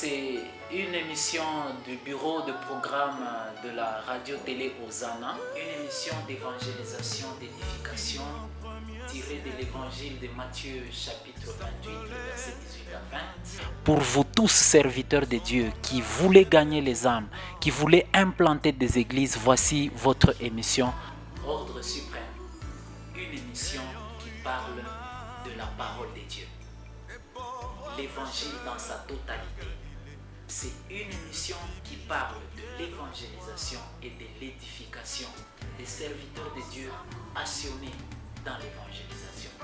c'est une émission du bureau de programme de la radio-télé Hosanna, une émission d'évangélisation, d'édification tirée de l'évangile de Matthieu chapitre 28, le verset 18 à 20. Pour vous tous serviteurs de Dieu qui voulez gagner les âmes, qui voulez implanter des églises, voici votre émission Ordre suprême, une émission qui parle de la parole de Dieu. L'évangile dans sa totalité. C'est une émission qui parle de l'évangélisation et de l'édification des serviteurs de Dieu passionnés dans l'évangélisation.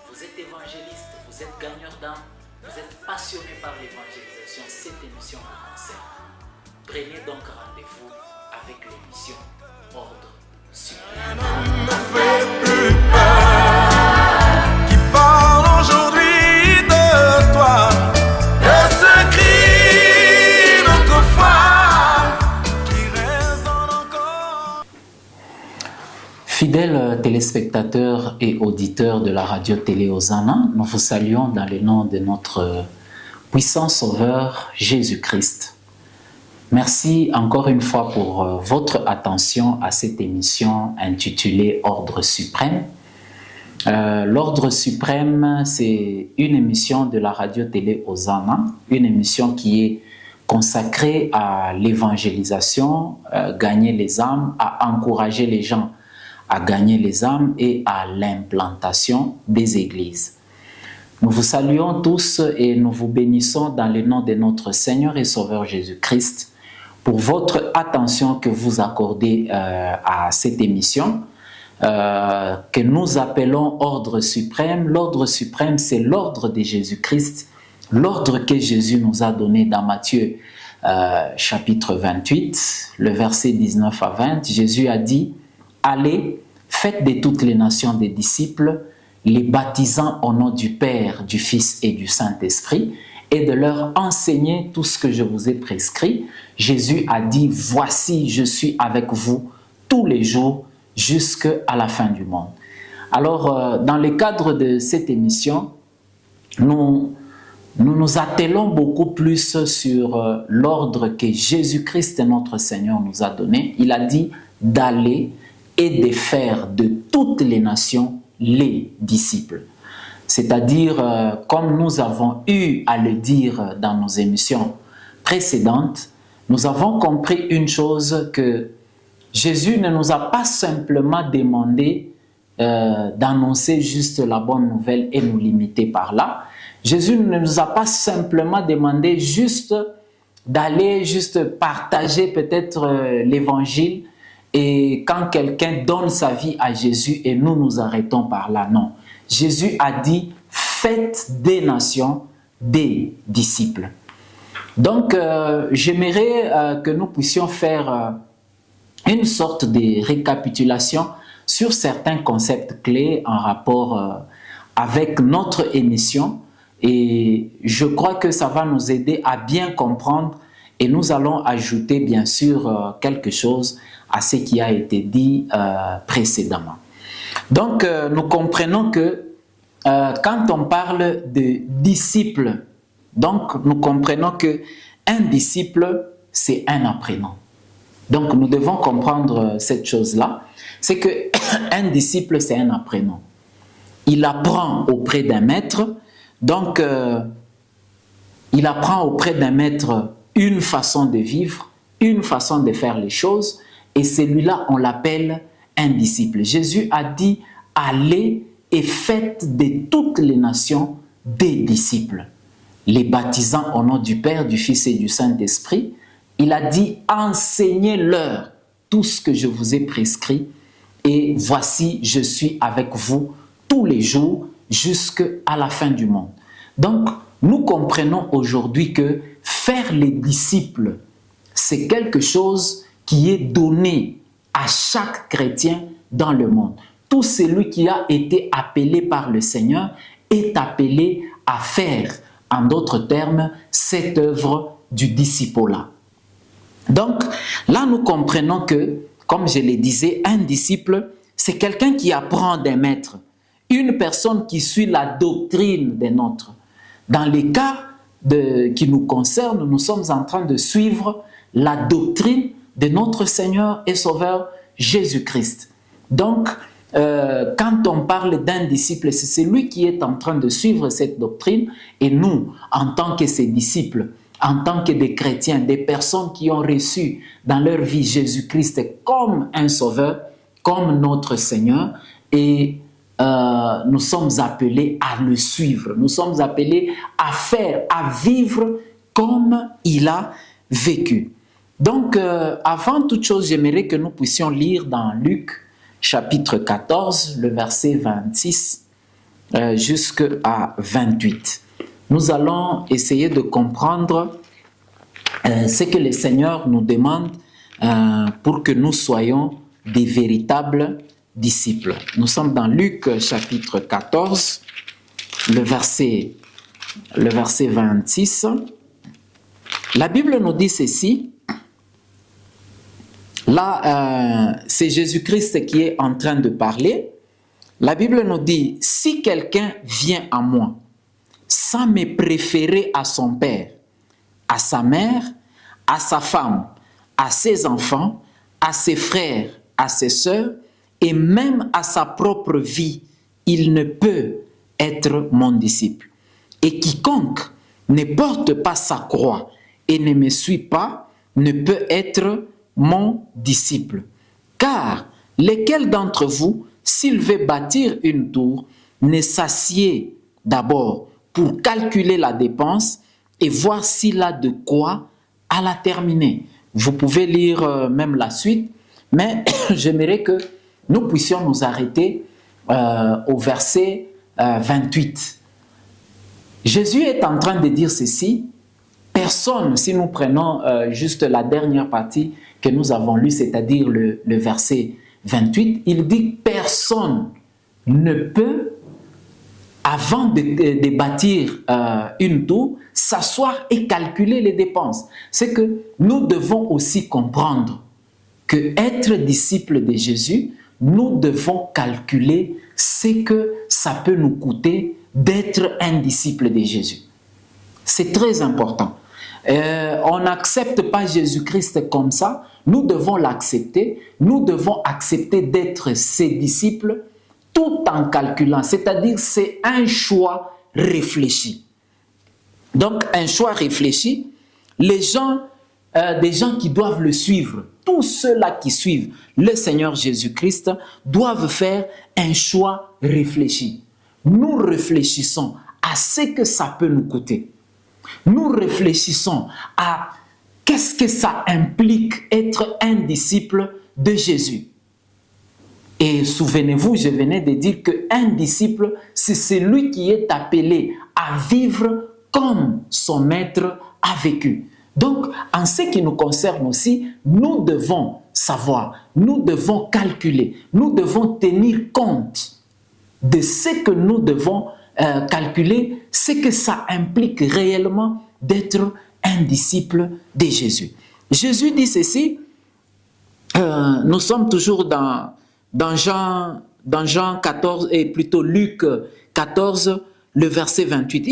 Vous êtes évangéliste, vous êtes gagneur d'âme, vous êtes passionné par l'évangélisation, cette émission vous concerne. Prenez donc rendez-vous avec l'émission Ordre suprême. Ne me fait plus peur, qui parle aujourd'hui de toi, de ce cri d'autrefois qui résonne encore. Fidèles téléspectateurs et auditeurs de la radio-télé Hosanna, nous vous saluons dans le nom de notre puissant Sauveur Jésus-Christ. Merci encore une fois pour votre attention à cette émission intitulée Ordre suprême. L'Ordre suprême, c'est une émission de la radio-télé Hosanna, une émission qui est consacrée à l'évangélisation, gagner les âmes, à encourager les gens à gagner les âmes et à l'implantation des églises. Nous vous saluons tous et nous vous bénissons dans le nom de notre Seigneur et Sauveur Jésus-Christ pour votre attention que vous accordez à cette émission que nous appelons Ordre suprême. L'Ordre suprême, c'est l'ordre de Jésus-Christ, l'ordre que Jésus nous a donné dans Matthieu chapitre 28, le verset 19 à 20. Jésus a dit « Allez, faites de toutes les nations des disciples, les baptisant au nom du Père, du Fils et du Saint-Esprit, et de leur enseigner tout ce que je vous ai prescrit. » Jésus a dit, voici, je suis avec vous tous les jours jusqu'à la fin du monde. Alors, dans le cadre de cette émission, nous nous attelons beaucoup plus sur l'ordre que Jésus-Christ, notre Seigneur, nous a donné. Il a dit d'aller et de faire de toutes les nations les disciples. C'est-à-dire, comme nous avons eu à le dire dans nos émissions précédentes, nous avons compris une chose, que Jésus ne nous a pas simplement demandé d'annoncer juste la bonne nouvelle et nous limiter par là. Jésus ne nous a pas simplement demandé juste d'aller partager peut-être l'évangile et quand quelqu'un donne sa vie à Jésus et nous nous arrêtons par là. Non. Jésus a dit, faites des nations des disciples. Donc, j'aimerais que nous puissions faire une sorte de récapitulation sur certains concepts clés en rapport avec notre émission. Et je crois que ça va nous aider à bien comprendre et nous allons ajouter bien sûr quelque chose à ce qui a été dit précédemment. Donc, nous comprenons que quand on parle de disciple, donc nous comprenons qu'un disciple, c'est un apprenant. Donc, nous devons comprendre cette chose-là. C'est qu'un disciple, c'est un apprenant. Il apprend auprès d'un maître. Donc, il apprend auprès d'un maître une façon de vivre, une façon de faire les choses. Et celui-là, on l'appelle un disciple. Jésus a dit, allez et faites de toutes les nations des disciples, les baptisant au nom du Père, du Fils et du Saint-Esprit. Il a dit, enseignez-leur tout ce que je vous ai prescrit, et voici, je suis avec vous tous les jours jusqu'à la fin du monde. Donc, nous comprenons aujourd'hui que faire les disciples, c'est quelque chose qui est donné à chaque chrétien dans le monde. Tout celui qui a été appelé par le Seigneur est appelé à faire, en d'autres termes, cette œuvre du discipulat. Donc, là, nous comprenons que, comme je le disais, un disciple, c'est quelqu'un qui apprend d'un maître, une personne qui suit la doctrine d'un autre. Dans les cas qui nous concerne, nous sommes en train de suivre la doctrine de notre Seigneur et Sauveur Jésus-Christ. Donc, quand on parle d'un disciple, c'est celui qui est en train de suivre cette doctrine, et nous, en tant que ses disciples, en tant que des chrétiens, des personnes qui ont reçu dans leur vie Jésus-Christ comme un sauveur, comme notre Seigneur, et nous sommes appelés à le suivre, nous sommes appelés à faire, à vivre comme il a vécu. Donc, avant toute chose, j'aimerais que nous puissions lire dans Luc, chapitre 14, le verset 26 jusqu'à 28. Nous allons essayer de comprendre ce que le Seigneur nous demande pour que nous soyons des véritables disciples. Nous sommes dans Luc, chapitre 14, le verset 26. La Bible nous dit ceci. Là, c'est Jésus-Christ qui est en train de parler. La Bible nous dit, si quelqu'un vient à moi, sans me préférer à son père, à sa mère, à sa femme, à ses enfants, à ses frères, à ses sœurs, et même à sa propre vie, il ne peut être mon disciple. Et quiconque ne porte pas sa croix et ne me suit pas, ne peut être mon disciple. Car lequel d'entre vous, s'il veut bâtir une tour, ne s'assied d'abord pour calculer la dépense et voir s'il a de quoi à la terminer. Vous pouvez lire même la suite, mais j'aimerais que nous puissions nous arrêter au verset 28. Jésus est en train de dire ceci. Personne, si nous prenons juste la dernière partie que nous avons lue, c'est-à-dire le verset 28, il dit « Personne ne peut, avant de bâtir une tour, s'asseoir et calculer les dépenses. » C'est que nous devons aussi comprendre que être disciple de Jésus, nous devons calculer ce que ça peut nous coûter d'être un disciple de Jésus. C'est très important. On n'accepte pas Jésus-Christ comme ça. Nous devons l'accepter. Nous devons accepter d'être ses disciples tout en calculant. C'est-à-dire c'est un choix réfléchi. Donc un choix réfléchi. Les gens, des gens qui doivent le suivre, tous ceux-là qui suivent le Seigneur Jésus-Christ doivent faire un choix réfléchi. Nous réfléchissons à ce que ça peut nous coûter. Nous réfléchissons à qu'est-ce que ça implique être un disciple de Jésus. Et souvenez-vous, je venais de dire qu'un disciple, c'est celui qui est appelé à vivre comme son maître a vécu. Donc, en ce qui nous concerne aussi, nous devons savoir, nous devons calculer, nous devons tenir compte de ce que nous devons calculer, ce que ça implique réellement d'être un disciple de Jésus. Jésus dit ceci, nous sommes toujours dans Jean 14, et plutôt Luc 14, le verset 28.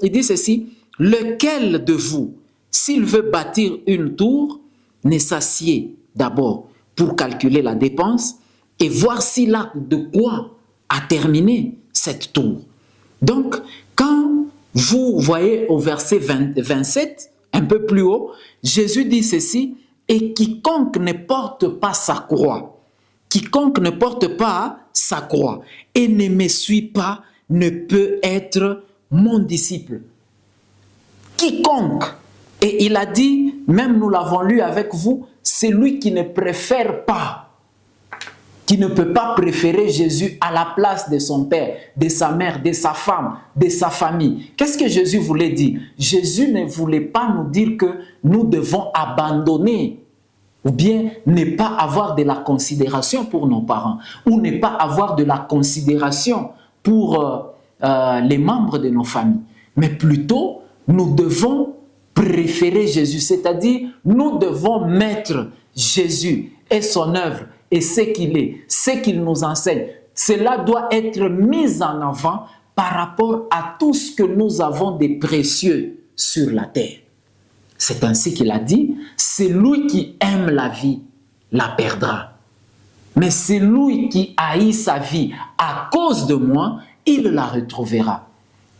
Il dit ceci, « Lequel de vous, s'il veut bâtir une tour, ne s'assied d'abord pour calculer la dépense et voir s'il a de quoi à terminer cette tour. » Donc, quand vous voyez au verset 27, un peu plus haut, Jésus dit ceci, « Et quiconque ne porte pas sa croix, quiconque ne porte pas sa croix et ne me suit pas, ne peut être mon disciple. » Quiconque, et il a dit, même nous l'avons lu avec vous, c'est lui qui ne préfère pas, qui ne peut pas préférer Jésus à la place de son père, de sa mère, de sa femme, de sa famille. Qu'est-ce que Jésus voulait dire? Jésus ne voulait pas nous dire que nous devons abandonner ou bien ne pas avoir de la considération pour nos parents ou ne pas avoir de la considération pour les membres de nos familles. Mais plutôt, nous devons préférer Jésus, c'est-à-dire nous devons mettre Jésus et son œuvre et ce qu'il est, ce qu'il nous enseigne. Cela doit être mis en avant par rapport à tout ce que nous avons de précieux sur la terre. C'est ainsi qu'il a dit, celui qui aime la vie la perdra. Mais celui qui haït sa vie à cause de moi, il la retrouvera.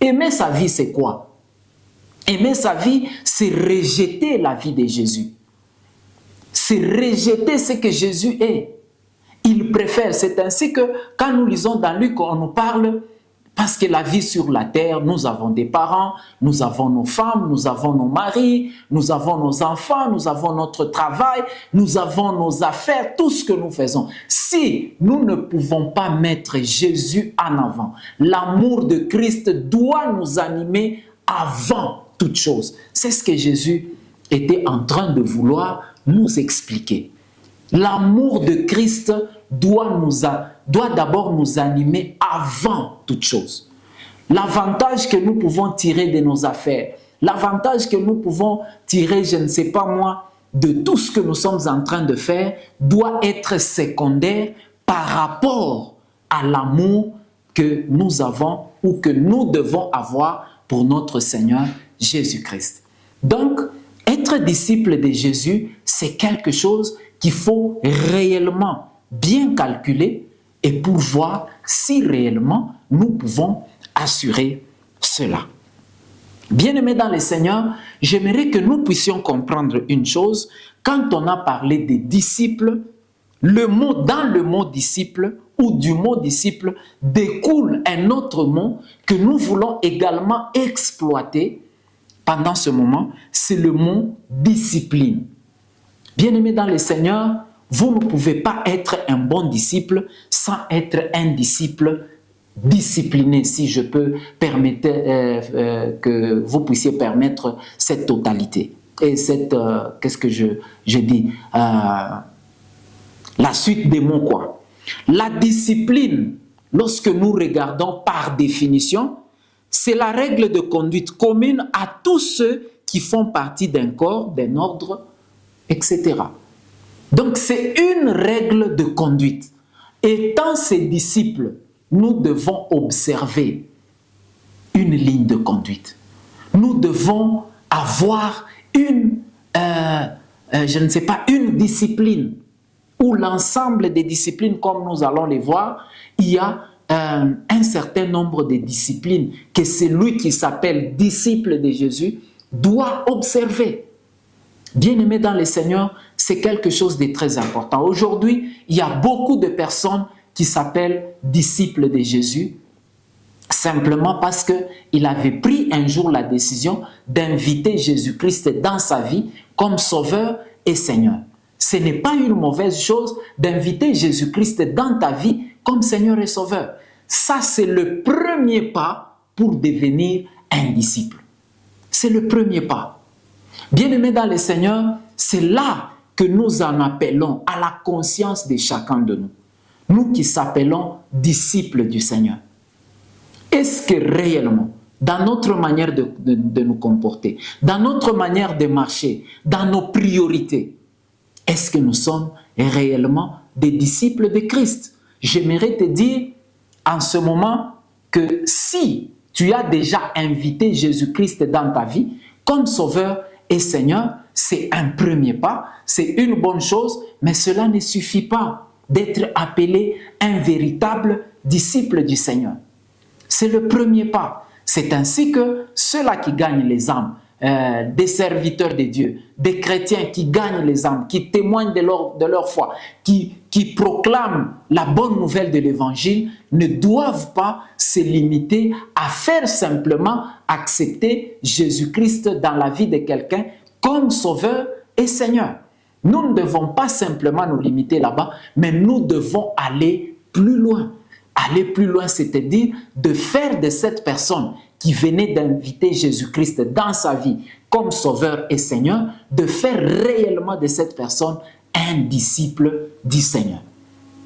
Aimer sa vie, c'est quoi? Aimer sa vie, c'est rejeter la vie de Jésus. C'est rejeter ce que Jésus est. Il préfère, c'est ainsi que quand nous lisons dans Luc, on nous parle, parce que la vie sur la terre, nous avons des parents, nous avons nos femmes, nous avons nos maris, nous avons nos enfants, nous avons notre travail, nous avons nos affaires, tout ce que nous faisons. Si nous ne pouvons pas mettre Jésus en avant, l'amour de Christ doit nous animer avant toute chose. C'est ce que Jésus était en train de vouloir nous expliquer. L'amour de Christ doit d'abord nous animer avant toute chose. L'avantage que nous pouvons tirer de nos affaires, l'avantage que nous pouvons tirer, je ne sais pas moi, de tout ce que nous sommes en train de faire, doit être secondaire par rapport à l'amour que nous avons ou que nous devons avoir pour notre Seigneur Jésus-Christ. Donc, être disciple de Jésus, c'est quelque chose qu'il faut réellement bien calculer et pour voir si réellement nous pouvons assurer cela. Bien-aimés dans le Seigneur, j'aimerais que nous puissions comprendre une chose. Quand on a parlé des disciples, dans le mot disciple ou du mot disciple découle un autre mot que nous voulons également exploiter pendant ce moment, c'est le mot discipline. Bien-aimés dans le Seigneur, vous ne pouvez pas être un bon disciple sans être un disciple discipliné, si je peux permettre que vous puissiez permettre cette totalité. Et cette, qu'est-ce que je dis, la suite des mots quoi. La discipline, lorsque nous regardons par définition, c'est la règle de conduite commune à tous ceux qui font partie d'un corps, d'un ordre, etc. Donc c'est une règle de conduite. Étant ses disciples, nous devons observer une ligne de conduite. Nous devons avoir une discipline où l'ensemble des disciplines, comme nous allons les voir, il y a un certain nombre de disciplines que celui qui s'appelle disciple de Jésus doit observer. Bien-aimés dans le Seigneur, c'est quelque chose de très important. Aujourd'hui, il y a beaucoup de personnes qui s'appellent disciples de Jésus simplement parce qu'il avait pris un jour la décision d'inviter Jésus-Christ dans sa vie comme Sauveur et Seigneur. Ce n'est pas une mauvaise chose d'inviter Jésus-Christ dans ta vie comme Seigneur et Sauveur. Ça, c'est le premier pas pour devenir un disciple. C'est le premier pas. Bien-aimés dans le Seigneur, c'est là que nous en appelons à la conscience de chacun de nous. Nous qui s'appelons disciples du Seigneur. Est-ce que réellement, dans notre manière de nous comporter, dans notre manière de marcher, dans nos priorités, est-ce que nous sommes réellement des disciples de Christ? J'aimerais te dire en ce moment que si tu as déjà invité Jésus-Christ dans ta vie comme Sauveur et Seigneur, c'est un premier pas, c'est une bonne chose, mais cela ne suffit pas d'être appelé un véritable disciple du Seigneur. C'est le premier pas. C'est ainsi que ceux-là qui gagnent les âmes, des serviteurs de Dieu, des chrétiens qui gagnent les âmes, qui témoignent de leur foi, qui proclament la bonne nouvelle de l'Évangile, ne doivent pas se limiter à faire simplement accepter Jésus-Christ dans la vie de quelqu'un comme Sauveur et Seigneur. Nous ne devons pas simplement nous limiter là-bas, mais nous devons aller plus loin. Aller plus loin, c'est-à-dire de faire de cette personne qui venait d'inviter Jésus-Christ dans sa vie comme Sauveur et Seigneur, de faire réellement de cette personne un disciple du Seigneur.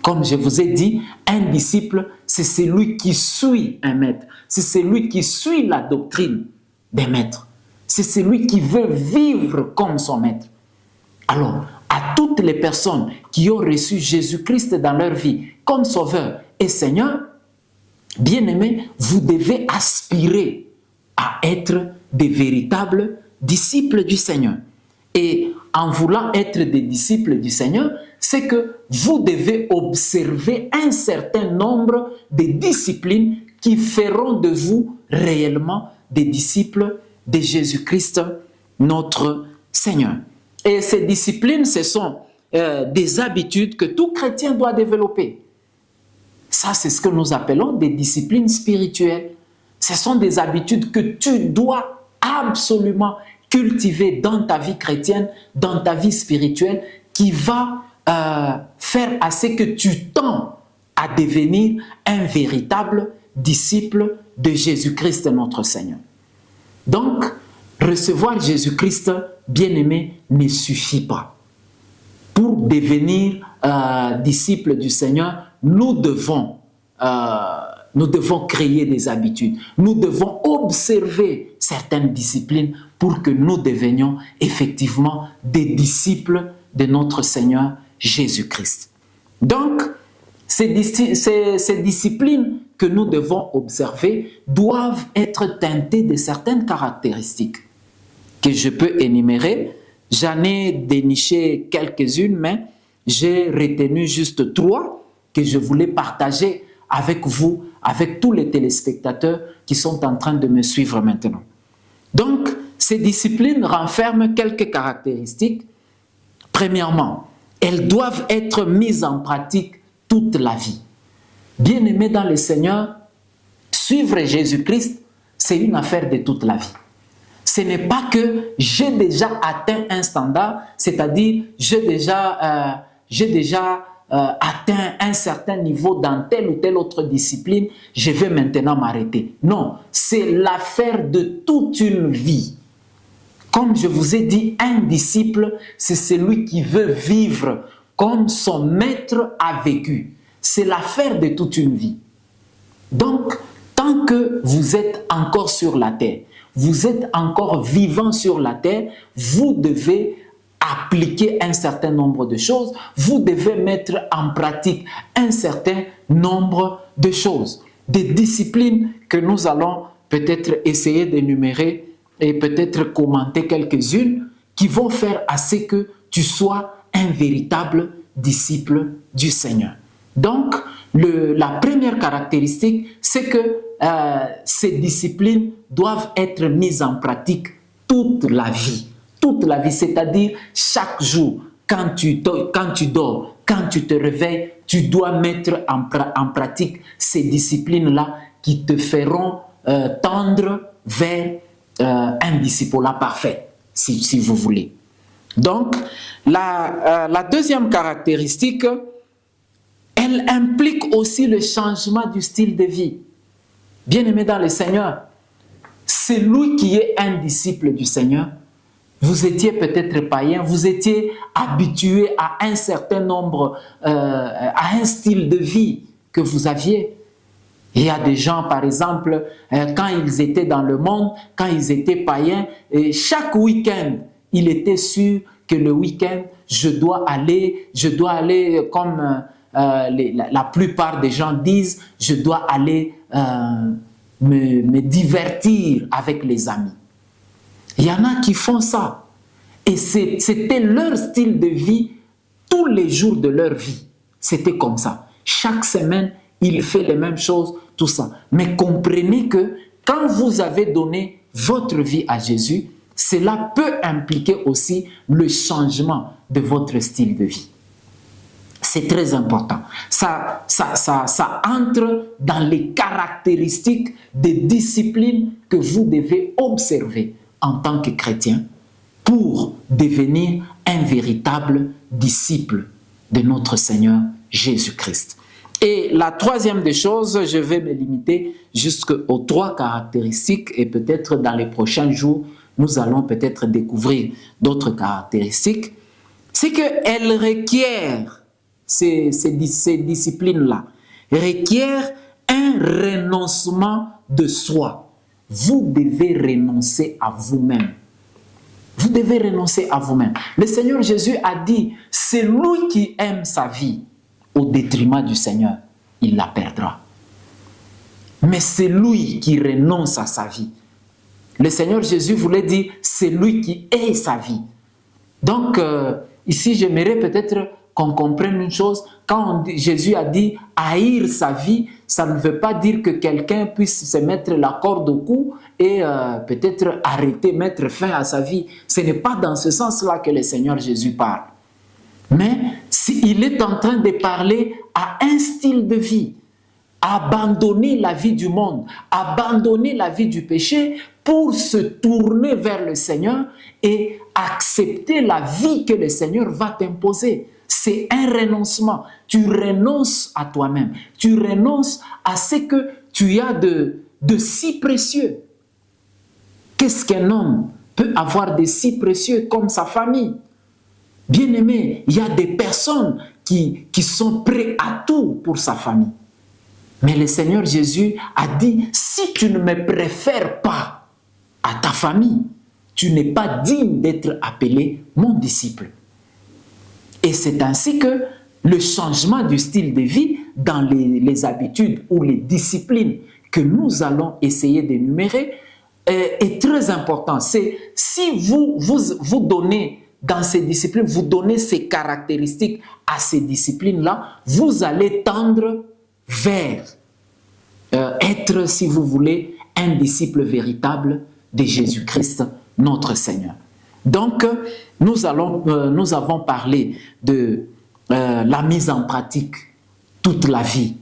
Comme je vous ai dit, un disciple, c'est celui qui suit un maître. C'est celui qui suit la doctrine des maîtres. C'est celui qui veut vivre comme son maître. Alors, à toutes les personnes qui ont reçu Jésus-Christ dans leur vie comme Sauveur et Seigneur, bien-aimés, vous devez aspirer à être des véritables disciples du Seigneur. Et en voulant être des disciples du Seigneur, c'est que vous devez observer un certain nombre de disciplines qui feront de vous réellement des disciples de Jésus-Christ, notre Seigneur. Et ces disciplines, ce sont des habitudes que tout chrétien doit développer. Ça, c'est ce que nous appelons des disciplines spirituelles. Ce sont des habitudes que tu dois absolument cultiver dans ta vie chrétienne, dans ta vie spirituelle, qui va faire à ce que tu tends à devenir un véritable disciple de Jésus-Christ, notre Seigneur. Donc, recevoir Jésus-Christ, bien-aimé, ne suffit pas. Pour devenir disciple du Seigneur, nous devons créer des habitudes. Nous devons observer certaines disciplines pour que nous devenions effectivement des disciples de notre Seigneur Jésus-Christ. Donc, ces disciplines que nous devons observer doivent être teintées de certaines caractéristiques que je peux énumérer. J'en ai déniché quelques-unes, mais j'ai retenu juste 3 que je voulais partager avec vous, avec tous les téléspectateurs qui sont en train de me suivre maintenant. Donc, ces disciplines renferment quelques caractéristiques. Premièrement, elles doivent être mises en pratique toute la vie. Bien-aimés dans le Seigneur, suivre Jésus-Christ, c'est une affaire de toute la vie. Ce n'est pas que j'ai déjà atteint un standard, c'est-à-dire j'ai déjà atteint un certain niveau dans telle ou telle autre discipline, je vais maintenant m'arrêter. Non, c'est l'affaire de toute une vie. Comme je vous ai dit, un disciple, c'est celui qui veut vivre comme son maître a vécu. C'est l'affaire de toute une vie. Donc, tant que vous êtes encore sur la terre, vous êtes encore vivant sur la terre, vous devez appliquer un certain nombre de choses, vous devez mettre en pratique un certain nombre de choses. Des disciplines que nous allons peut-être essayer d'énumérer et peut-être commenter quelques-unes qui vont faire à ce que tu sois un véritable disciple du Seigneur. Donc, la première caractéristique, c'est que ces disciplines doivent être mises en pratique toute la vie. Toute la vie, c'est-à-dire chaque jour, quand tu dors, quand tu te réveilles, tu dois mettre en pratique ces disciplines-là qui te feront tendre vers un disciple-là parfait, si vous voulez. Donc, la deuxième caractéristique, elle implique aussi le changement du style de vie. Bien-aimé dans le Seigneur, celui qui est un disciple du Seigneur, vous étiez peut-être païen, vous étiez habitué à un certain nombre, à un style de vie que vous aviez. Il y a des gens, par exemple, quand ils étaient dans le monde, quand ils étaient païens, et chaque week-end, il était sûr que le week-end, je dois aller comme la plupart des gens disent, je dois aller me divertir avec les amis. Il y en a qui font ça. Et c'était leur style de vie tous les jours de leur vie. C'était comme ça. Chaque semaine, il fait les mêmes choses, tout ça. Mais comprenez que quand vous avez donné votre vie à Jésus, cela peut impliquer aussi le changement de votre style de vie. C'est très important. Ça entre dans les caractéristiques des disciplines que vous devez observer en tant que chrétien pour devenir un véritable disciple de notre Seigneur Jésus-Christ. Et la troisième des choses, je vais me limiter jusqu'aux 3 caractéristiques et peut-être dans les prochains jours, nous allons peut-être découvrir d'autres caractéristiques. C'est qu'elles requièrent, ces disciplines-là, requièrent un renoncement de soi. Vous devez renoncer à vous-même. Vous devez renoncer à vous-même. Le Seigneur Jésus a dit, c'est lui qui aime sa vie au détriment du Seigneur, il la perdra. Mais c'est lui qui renonce à sa vie. Le Seigneur Jésus voulait dire, c'est lui qui est sa vie. Donc, ici, j'aimerais peut-être qu'on comprenne une chose. Quand Jésus a dit haïr sa vie, ça ne veut pas dire que quelqu'un puisse se mettre la corde au cou et peut-être arrêter, mettre fin à sa vie. Ce n'est pas dans ce sens-là que le Seigneur Jésus parle. Mais il est en train de parler à un style de vie. Abandonner la vie du monde, abandonner la vie du péché pour se tourner vers le Seigneur et accepter la vie que le Seigneur va t'imposer. C'est un renoncement. Tu renonces à toi-même. Tu renonces à ce que tu as de si précieux. Qu'est-ce qu'un homme peut avoir de si précieux comme sa famille? Bien-aimé, il y a des personnes qui sont prêtes à tout pour sa famille. Mais le Seigneur Jésus a dit, si tu ne me préfères pas à ta famille, tu n'es pas digne d'être appelé mon disciple. Et c'est ainsi que le changement du style de vie dans les habitudes ou les disciplines que nous allons essayer d'énumérer est très important. C'est si vous donnez dans ces disciplines, vous donnez ces caractéristiques à ces disciplines-là, vous allez tendre vers être, si vous voulez, un disciple véritable de Jésus-Christ, notre Seigneur. Donc, nous avons parlé de la mise en pratique toute la vie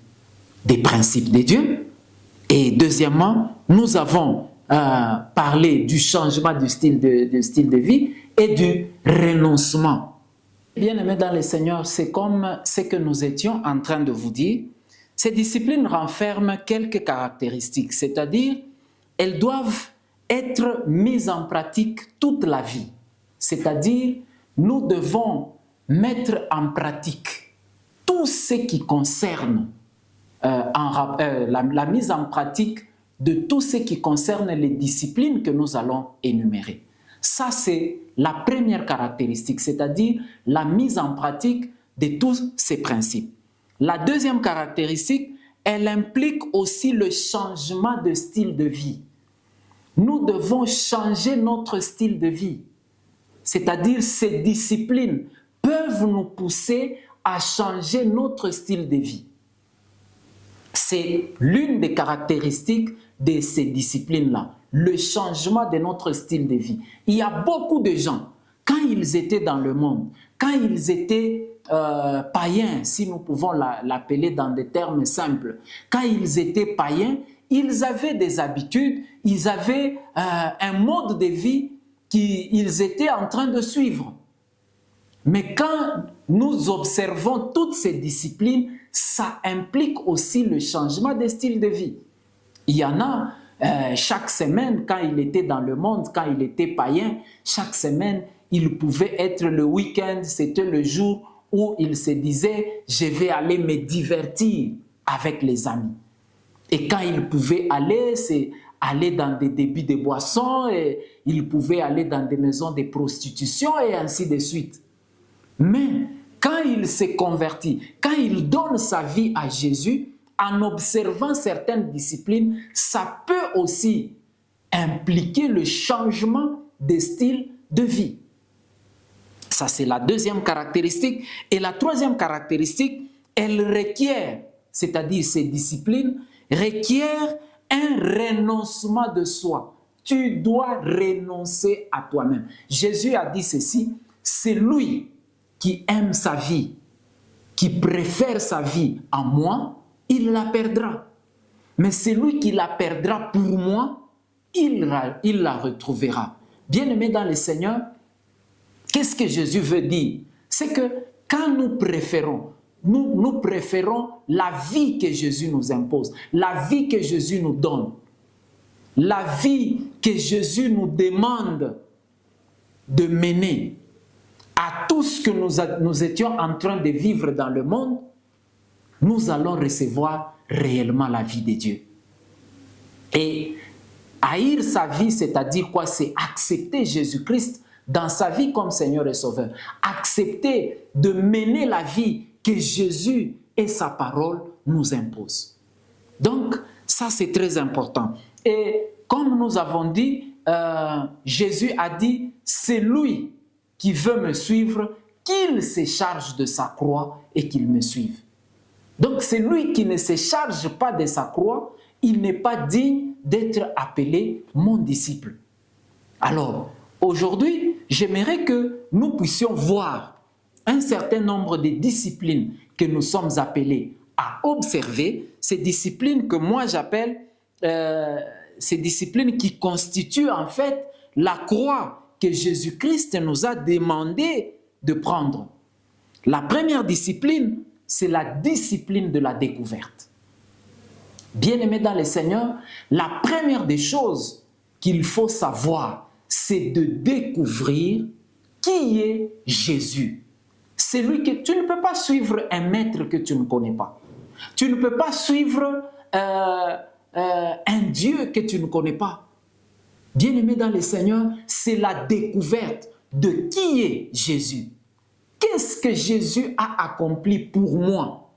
des principes de Dieu. Et deuxièmement, nous avons parlé du changement du style de vie et du renoncement. Bien-aimés dans le Seigneur, c'est comme ce que nous étions en train de vous dire. Ces disciplines renferment quelques caractéristiques, c'est-à-dire elles doivent être mises en pratique toute la vie. C'est-à-dire, nous devons mettre en pratique tout ce qui concerne la mise en pratique de tout ce qui concerne les disciplines que nous allons énumérer. Ça, c'est la première caractéristique, c'est-à-dire la mise en pratique de tous ces principes. La deuxième caractéristique, elle implique aussi le changement de style de vie. Nous devons changer notre style de vie. C'est-à-dire, ces disciplines peuvent nous pousser à changer notre style de vie. C'est l'une des caractéristiques de ces disciplines-là, le changement de notre style de vie. Il y a beaucoup de gens, quand ils étaient dans le monde, quand ils étaient païens, si nous pouvons l'appeler dans des termes simples, quand ils étaient païens, ils avaient des habitudes, ils avaient un mode de vie qu'ils étaient en train de suivre. Mais quand nous observons toutes ces disciplines, ça implique aussi le changement de style de vie. Il y en a, chaque semaine, quand il était dans le monde, quand il était païen, chaque semaine, il pouvait être le week-end, c'était le jour où il se disait « je vais aller me divertir avec les amis ». Et quand il pouvait aller, c'est aller dans des débits de boissons, et il pouvait aller dans des maisons de prostitution et ainsi de suite. Mais quand il s'est converti, quand il donne sa vie à Jésus, en observant certaines disciplines, ça peut aussi impliquer le changement de style de vie. Ça, c'est la deuxième caractéristique. Et la troisième caractéristique, elle requiert, c'est-à-dire ces disciplines, requièrent un renoncement de soi. Tu dois renoncer à toi-même. Jésus a dit ceci, c'est lui qui aime sa vie, qui préfère sa vie à moi, il la perdra. Mais celui qui la perdra pour moi, il la retrouvera. Bien-aimé dans le Seigneur, qu'est-ce que Jésus veut dire? C'est que quand nous préférons la vie que Jésus nous impose, la vie que Jésus nous donne, la vie que Jésus nous demande de mener à tout ce que nous étions en train de vivre dans le monde, nous allons recevoir réellement la vie de Dieu. Et haïr sa vie, c'est-à-dire quoi? C'est accepter Jésus-Christ dans sa vie comme Seigneur et Sauveur. Accepter de mener la vie que Jésus et sa parole nous imposent. Donc, ça c'est très important. Et comme nous avons dit, Jésus a dit, c'est lui qui veut me suivre, qu'il se charge de sa croix et qu'il me suive. Donc c'est lui qui ne se charge pas de sa croix, il n'est pas digne d'être appelé mon disciple. Alors, aujourd'hui, j'aimerais que nous puissions voir un certain nombre de disciplines que nous sommes appelés à observer, ces disciplines que moi j'appelle ces disciplines qui constituent en fait la croix que Jésus-Christ nous a demandé de prendre. La première discipline, c'est la discipline de la découverte. Bien-aimés dans le Seigneur, la première des choses qu'il faut savoir, c'est de découvrir qui est Jésus. C'est lui que tu ne peux pas suivre un maître que tu ne connais pas. Tu ne peux pas suivre un Dieu que tu ne connais pas. Bien-aimé dans le Seigneur, c'est la découverte de qui est Jésus. Qu'est-ce que Jésus a accompli pour moi?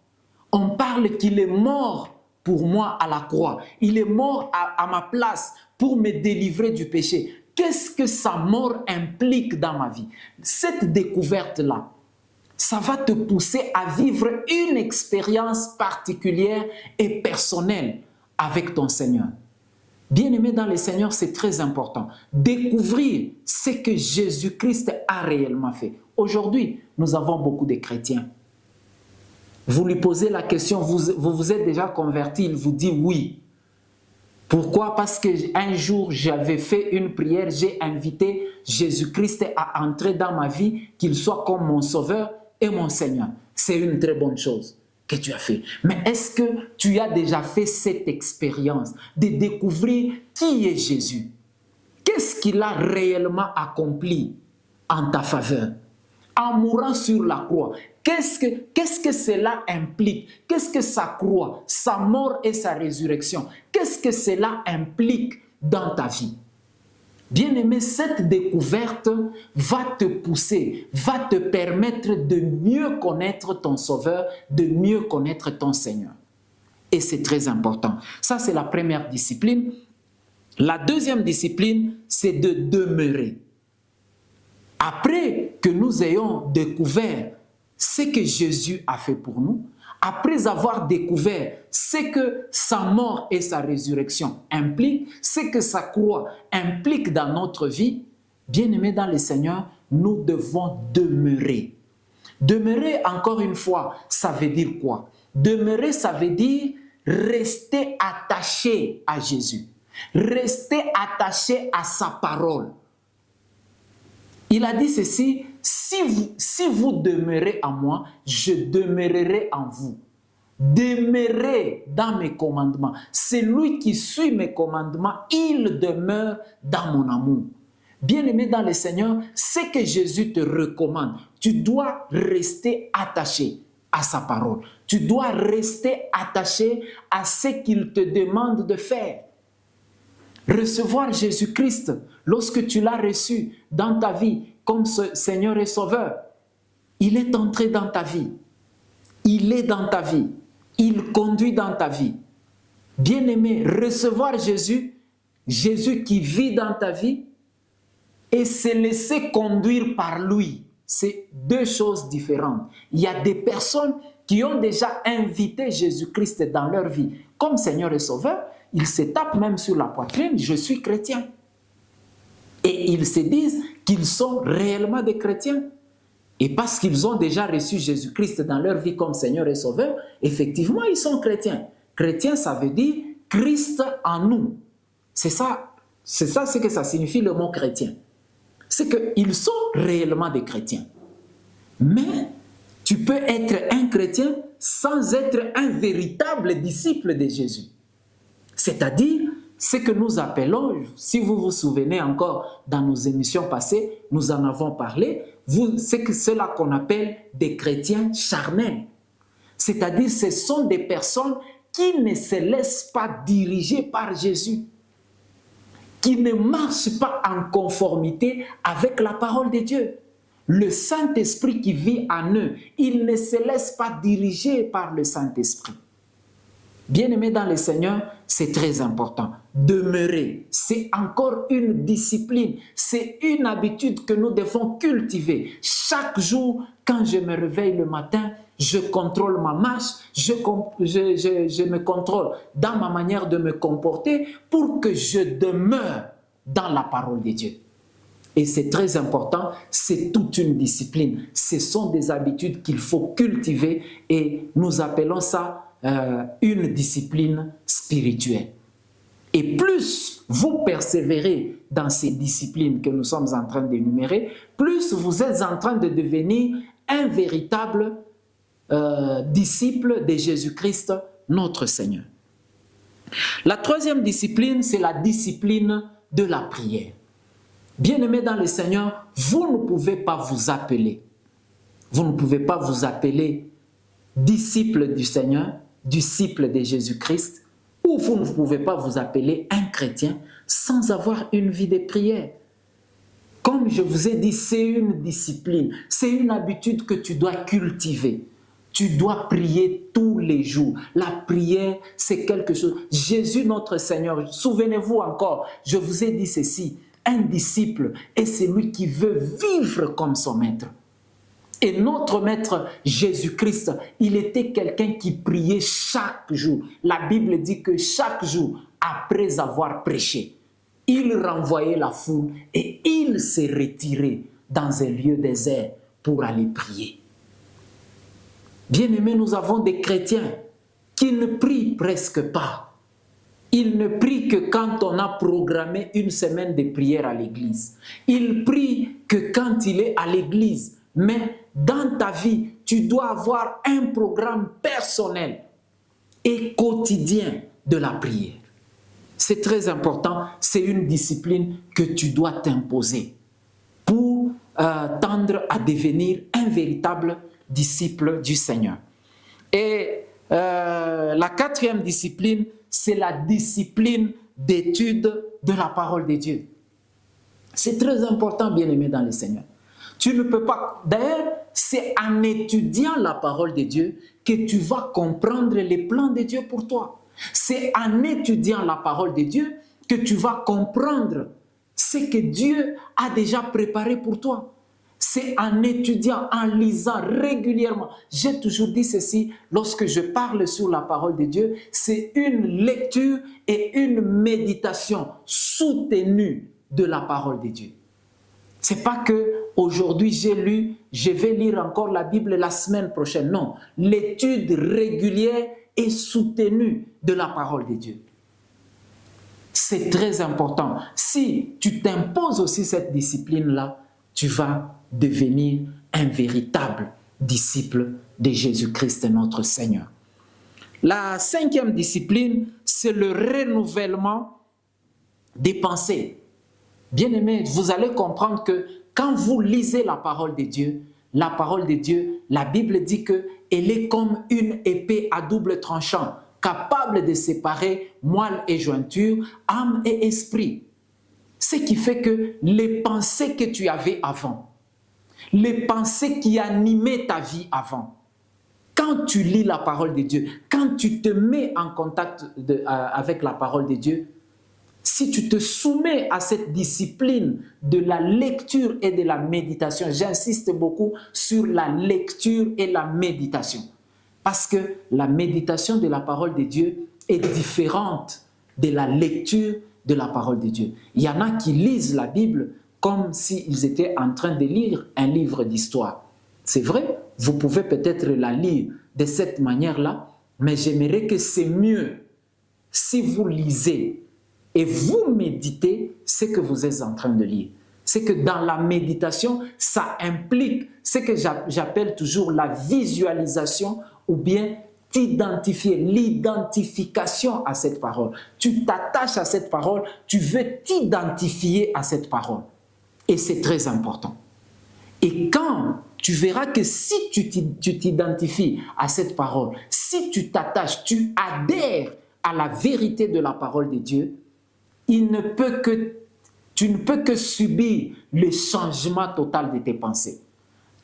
On parle qu'il est mort pour moi à la croix. Il est mort à ma place pour me délivrer du péché. Qu'est-ce que sa mort implique dans ma vie? Cette découverte-là, ça va te pousser à vivre une expérience particulière et personnelle avec ton Seigneur. Bien-aimé dans le Seigneur, c'est très important. Découvrir ce que Jésus-Christ a réellement fait. Aujourd'hui, nous avons beaucoup de chrétiens. Vous lui posez la question, vous êtes déjà converti, il vous dit oui. Pourquoi? Parce qu'un jour, j'avais fait une prière, j'ai invité Jésus-Christ à entrer dans ma vie, qu'il soit comme mon sauveur et mon Seigneur. C'est une très bonne chose que tu as fait. Mais est-ce que tu as déjà fait cette expérience de découvrir qui est Jésus? Qu'est-ce qu'il a réellement accompli en ta faveur? En mourant sur la croix, qu'est-ce que cela implique? Qu'est-ce que sa croix, sa mort et sa résurrection, qu'est-ce que cela implique dans ta vie? Bien-aimé, cette découverte va te pousser, va te permettre de mieux connaître ton Sauveur, de mieux connaître ton Seigneur. Et c'est très important. Ça, c'est la première discipline. La deuxième discipline, c'est de demeurer. Après que nous ayons découvert ce que Jésus a fait pour nous, après avoir découvert ce que sa mort et sa résurrection impliquent, ce que sa croix implique dans notre vie, bien-aimés dans le Seigneur, nous devons demeurer. Demeurer, encore une fois, ça veut dire quoi? Demeurer, ça veut dire rester attaché à Jésus, rester attaché à sa parole. Il a dit ceci, si vous demeurez en moi, je demeurerai en vous. Demeurez dans mes commandements. Celui qui suit mes commandements, il demeure dans mon amour. Bien-aimé dans le Seigneur, ce que Jésus te recommande, tu dois rester attaché à sa parole. Tu dois rester attaché à ce qu'il te demande de faire. Recevoir Jésus-Christ, lorsque tu l'as reçu dans ta vie comme Seigneur et Sauveur, il est entré dans ta vie. Il est dans ta vie. Il conduit dans ta vie. Bien-aimé, recevoir Jésus, Jésus qui vit dans ta vie, et se laisser conduire par lui, c'est deux choses différentes. Il y a des personnes qui ont déjà invité Jésus-Christ dans leur vie comme Seigneur et Sauveur, ils se tapent même sur la poitrine, je suis chrétien. Et ils se disent qu'ils sont réellement des chrétiens. Et parce qu'ils ont déjà reçu Jésus-Christ dans leur vie comme Seigneur et Sauveur, effectivement, ils sont chrétiens. Chrétien, ça veut dire Christ en nous. C'est ça ce que ça signifie le mot chrétien. C'est qu'ils sont réellement des chrétiens. Mais tu peux être un chrétien sans être un véritable disciple de Jésus. C'est-à-dire, ce que nous appelons, si vous vous souvenez encore dans nos émissions passées, nous en avons parlé, c'est cela qu'on appelle des chrétiens charnels. C'est-à-dire, ce sont des personnes qui ne se laissent pas diriger par Jésus, qui ne marchent pas en conformité avec la parole de Dieu. Le Saint-Esprit qui vit en eux, ils ne se laissent pas diriger par le Saint-Esprit. Bien-aimés dans le Seigneur, c'est très important. Demeurer, c'est encore une discipline, c'est une habitude que nous devons cultiver. Chaque jour, quand je me réveille le matin, je contrôle ma marche, je me contrôle dans ma manière de me comporter pour que je demeure dans la parole de Dieu. Et c'est très important, c'est toute une discipline. Ce sont des habitudes qu'il faut cultiver et nous appelons ça une discipline spirituelle. Et plus vous persévérez dans ces disciplines que nous sommes en train d'énumérer, plus vous êtes en train de devenir un véritable disciple de Jésus-Christ, notre Seigneur. La troisième discipline, c'est la discipline de la prière. Bien-aimés dans le Seigneur, vous ne pouvez pas vous appeler disciple du Seigneur, disciple de Jésus-Christ, ou vous ne pouvez pas vous appeler un chrétien sans avoir une vie de prière. Comme je vous ai dit, c'est une discipline, c'est une habitude que tu dois cultiver. Tu dois prier tous les jours. La prière, c'est quelque chose. Jésus, notre Seigneur, souvenez-vous encore, je vous ai dit ceci, un disciple est celui qui veut vivre comme son maître. Et notre maître Jésus-Christ, il était quelqu'un qui priait chaque jour. La Bible dit que chaque jour, après avoir prêché, il renvoyait la foule et il s'est retiré dans un lieu désert pour aller prier. Bien-aimés, nous avons des chrétiens qui ne prient presque pas. Ils ne prient que quand on a programmé une semaine de prière à l'église. Ils prient que quand il est à l'église. Mais dans ta vie, tu dois avoir un programme personnel et quotidien de la prière. C'est très important, c'est une discipline que tu dois t'imposer pour tendre à devenir un véritable disciple du Seigneur. Et la quatrième discipline, c'est la discipline d'étude de la parole de Dieu. C'est très important, bien-aimé dans le Seigneur. Tu ne peux pas... D'ailleurs, c'est en étudiant la parole de Dieu que tu vas comprendre les plans de Dieu pour toi. C'est en étudiant la parole de Dieu que tu vas comprendre ce que Dieu a déjà préparé pour toi. C'est en étudiant, en lisant régulièrement. J'ai toujours dit ceci, lorsque je parle sur la parole de Dieu, c'est une lecture et une méditation soutenue de la parole de Dieu. C'est pas que aujourd'hui j'ai lu, je vais lire encore la Bible la semaine prochaine. Non, l'étude régulière et soutenue de la parole de Dieu. C'est très important. Si tu t'imposes aussi cette discipline-là, tu vas devenir un véritable disciple de Jésus-Christ, notre Seigneur. La cinquième discipline, c'est le renouvellement des pensées. Bien-aimés, vous allez comprendre que quand vous lisez la parole de Dieu, la Bible dit qu'elle est comme une épée à double tranchant, capable de séparer moelle et jointure, âme et esprit. Ce qui fait que les pensées que tu avais avant, les pensées qui animaient ta vie avant, quand tu lis la parole de Dieu, quand tu te mets en contact avec la parole de Dieu, si tu te soumets à cette discipline de la lecture et de la méditation, j'insiste beaucoup sur la lecture et la méditation, parce que la méditation de la parole de Dieu est différente de la lecture de la parole de Dieu. Il y en a qui lisent la Bible comme s'ils étaient en train de lire un livre d'histoire. C'est vrai, vous pouvez peut-être la lire de cette manière-là, mais j'aimerais que c'est mieux si vous lisez et vous méditez ce que vous êtes en train de lire. C'est que dans la méditation, ça implique ce que j'appelle toujours la visualisation ou bien t'identifier, l'identification à cette parole. Tu t'attaches à cette parole, tu veux t'identifier à cette parole. Et c'est très important. Et quand tu verras que si tu t'identifies à cette parole, si tu t'attaches, tu adhères à la vérité de la parole de Dieu, tu ne peux que subir le changement total de tes pensées.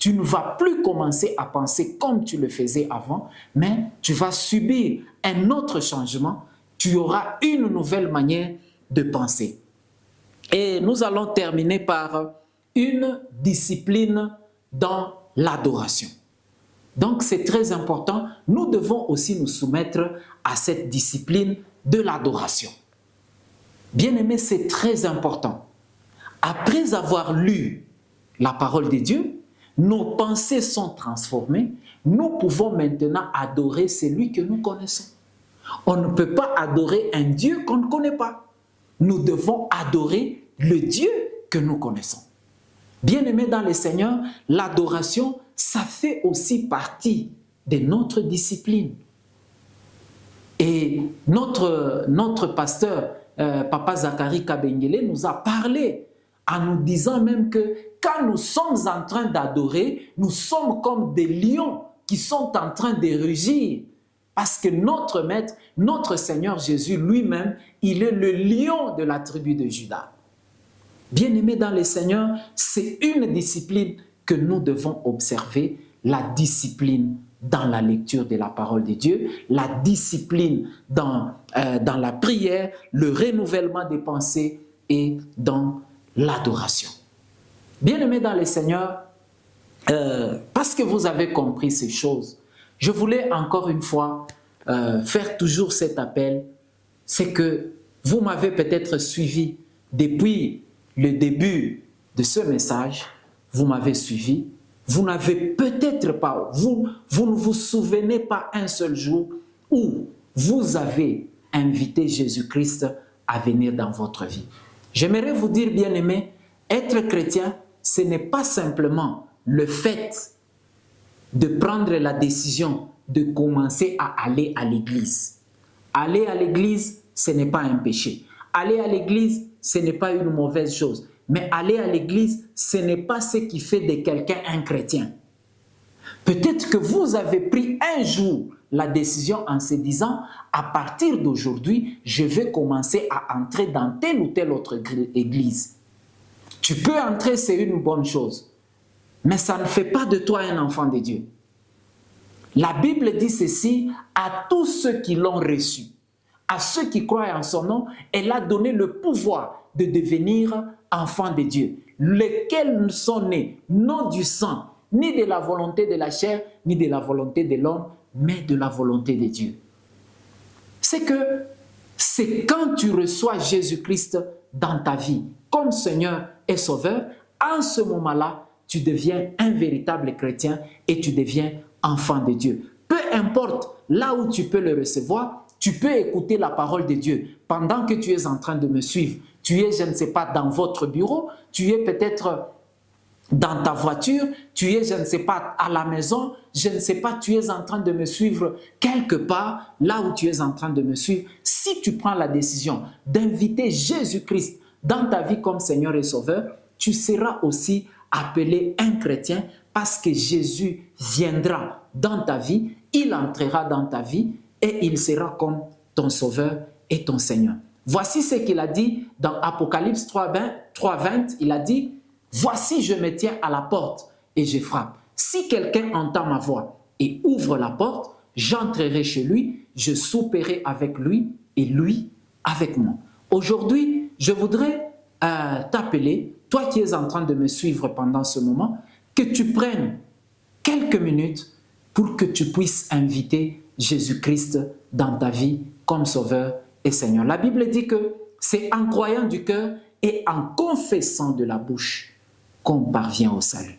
Tu ne vas plus commencer à penser comme tu le faisais avant, mais tu vas subir un autre changement. Tu auras une nouvelle manière de penser. Et nous allons terminer par une discipline dans l'adoration. Donc c'est très important. Nous devons aussi nous soumettre à cette discipline de l'adoration. Bien-aimés, c'est très important. Après avoir lu la parole de Dieu, nos pensées sont transformées. Nous pouvons maintenant adorer celui que nous connaissons. On ne peut pas adorer un Dieu qu'on ne connaît pas. Nous devons adorer le Dieu que nous connaissons. Bien-aimés dans le Seigneur, l'adoration, ça fait aussi partie de notre discipline. Et notre pasteur, Papa Zacharie Kabengele, nous a parlé en nous disant même que quand nous sommes en train d'adorer, nous sommes comme des lions qui sont en train de rugir. Parce que notre Maître, notre Seigneur Jésus lui-même, il est le lion de la tribu de Juda. Bien-aimés dans le Seigneur, c'est une discipline que nous devons observer, la discipline dans la lecture de la parole de Dieu, la discipline dans la prière, le renouvellement des pensées et dans l'adoration. Bien-aimés dans le Seigneur, parce que vous avez compris ces choses, je voulais encore une fois faire toujours cet appel, c'est que vous m'avez peut-être suivi depuis le début de ce message, vous m'avez suivi, vous n'avez peut-être pas, vous ne vous souvenez pas un seul jour où vous avez invité Jésus-Christ à venir dans votre vie. J'aimerais vous dire, bien-aimés, être chrétien, ce n'est pas simplement le fait de prendre la décision de commencer à aller à l'église. Aller à l'église, ce n'est pas un péché. Aller à l'église, ce n'est pas une mauvaise chose. Mais aller à l'église, ce n'est pas ce qui fait de quelqu'un un chrétien. Peut-être que vous avez pris un jour la décision en se disant, à partir d'aujourd'hui, je vais commencer à entrer dans telle ou telle autre église. Tu peux entrer, c'est une bonne chose. Mais ça ne fait pas de toi un enfant de Dieu. La Bible dit ceci, à tous ceux qui l'ont reçu, à ceux qui croient en son nom, elle a donné le pouvoir de devenir enfants de Dieu, lesquels sont nés non du sang, ni de la volonté de la chair, ni de la volonté de l'homme, mais de la volonté de Dieu. C'est que c'est quand tu reçois Jésus-Christ dans ta vie comme Seigneur et Sauveur, en ce moment-là, tu deviens un véritable chrétien et tu deviens enfant de Dieu. Peu importe là où tu peux le recevoir, tu peux écouter la parole de Dieu pendant que tu es en train de me suivre. Tu es, je ne sais pas, dans votre bureau, tu es peut-être dans ta voiture, tu es, je ne sais pas, à la maison, je ne sais pas, tu es en train de me suivre quelque part, là où tu es en train de me suivre. Si tu prends la décision d'inviter Jésus-Christ dans ta vie comme Seigneur et Sauveur, tu seras aussi appelé un chrétien parce que Jésus viendra dans ta vie, il entrera dans ta vie et il sera comme ton Sauveur et ton Seigneur. Voici ce qu'il a dit dans Apocalypse 3:20, il a dit « Voici, je me tiens à la porte et je frappe. Si quelqu'un entend ma voix et ouvre la porte, j'entrerai chez lui, je souperai avec lui et lui avec moi. » Aujourd'hui, je voudrais t'appeler, toi qui es en train de me suivre pendant ce moment, que tu prennes quelques minutes pour que tu puisses inviter Jésus-Christ dans ta vie comme Sauveur et Seigneur. La Bible dit que c'est en croyant du cœur et en confessant de la bouche qu'on parvient au salut.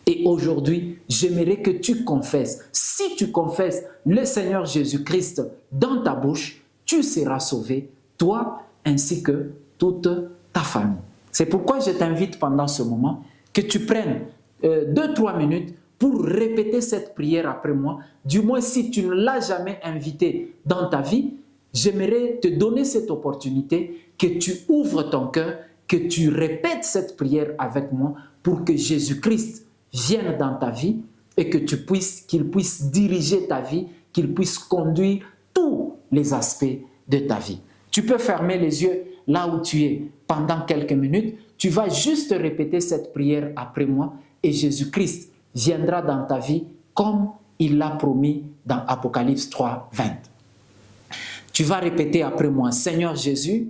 Et aujourd'hui, j'aimerais que tu confesses. Si tu confesses le Seigneur Jésus-Christ dans ta bouche, tu seras sauvé, toi ainsi que toute ta famille. C'est pourquoi je t'invite pendant ce moment que tu prennes 2-3 minutes pour répéter cette prière après moi. Du moins, si tu ne l'as jamais invité dans ta vie, j'aimerais te donner cette opportunité que tu ouvres ton cœur, que tu répètes cette prière avec moi pour que Jésus-Christ vienne dans ta vie et que qu'il puisse diriger ta vie, qu'il puisse conduire tous les aspects de ta vie. Tu peux fermer les yeux là où tu es pendant quelques minutes. Tu vas juste répéter cette prière après moi et Jésus-Christ viendra dans ta vie comme il l'a promis dans Apocalypse 3, 20. Tu vas répéter après moi, Seigneur Jésus,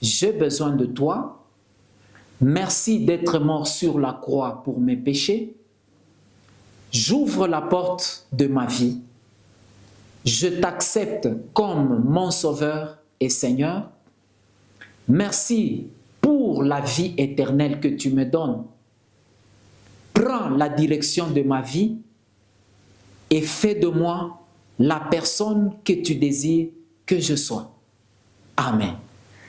j'ai besoin de toi. Merci d'être mort sur la croix pour mes péchés. J'ouvre la porte de ma vie. Je t'accepte comme mon Sauveur et Seigneur. Merci pour la vie éternelle que tu me donnes. Prends la direction de ma vie et fais de moi la personne que tu désires que je sois. Amen.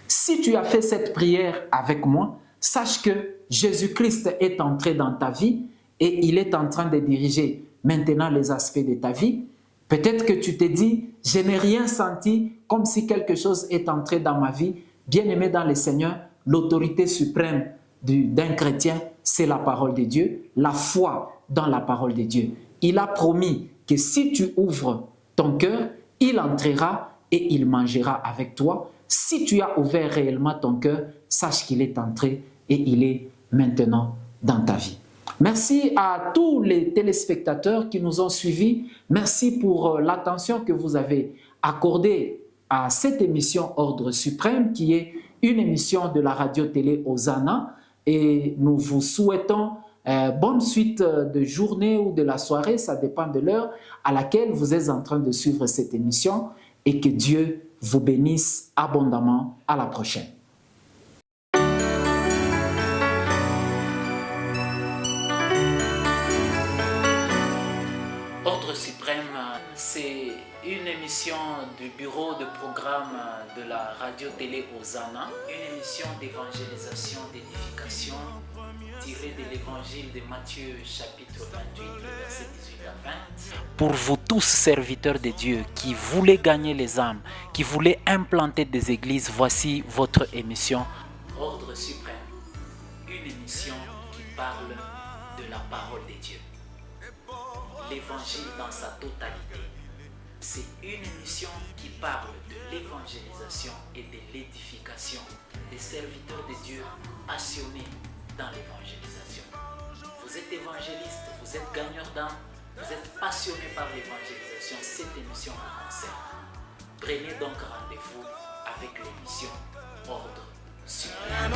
Si tu as fait cette prière avec moi, sache que Jésus-Christ est entré dans ta vie et il est en train de diriger maintenant les aspects de ta vie. Peut-être que tu te dis, je n'ai rien senti, comme si quelque chose est entré dans ma vie. Bien-aimé dans le Seigneur, l'autorité suprême d'un chrétien, c'est la parole de Dieu, la foi dans la parole de Dieu. Il a promis que si tu ouvres ton cœur, il entrera et il mangera avec toi. Si tu as ouvert réellement ton cœur, sache qu'il est entré et il est maintenant dans ta vie. Merci à tous les téléspectateurs qui nous ont suivis. Merci pour l'attention que vous avez accordée à cette émission Ordre Suprême qui est une émission de la radio-télé Hosanna. Et nous vous souhaitons bonne suite de journée ou de la soirée, ça dépend de l'heure à laquelle vous êtes en train de suivre cette émission et que Dieu vous bénisse abondamment. À la prochaine. Ordre Suprême, c'est une émission du bureau de programme de la radio-télé Hosanna, une émission d'évangélisation, d'édification tirée de l'évangile de Matthieu chapitre 28, versets 18 à 20. Pour vous tous serviteurs de Dieu qui voulez gagner les âmes, qui voulez implanter des églises, voici votre émission Ordre Suprême, une émission qui parle de la parole de Dieu. L'évangile dans sa totalité. C'est une émission qui parle de l'évangélisation et de l'édification des serviteurs de Dieu passionnés dans l'évangélisation. Vous êtes évangéliste, vous êtes gagneur d'âme, vous êtes passionné par l'évangélisation, cette émission vous concerne. Prenez donc rendez-vous avec l'émission Ordre Suprême.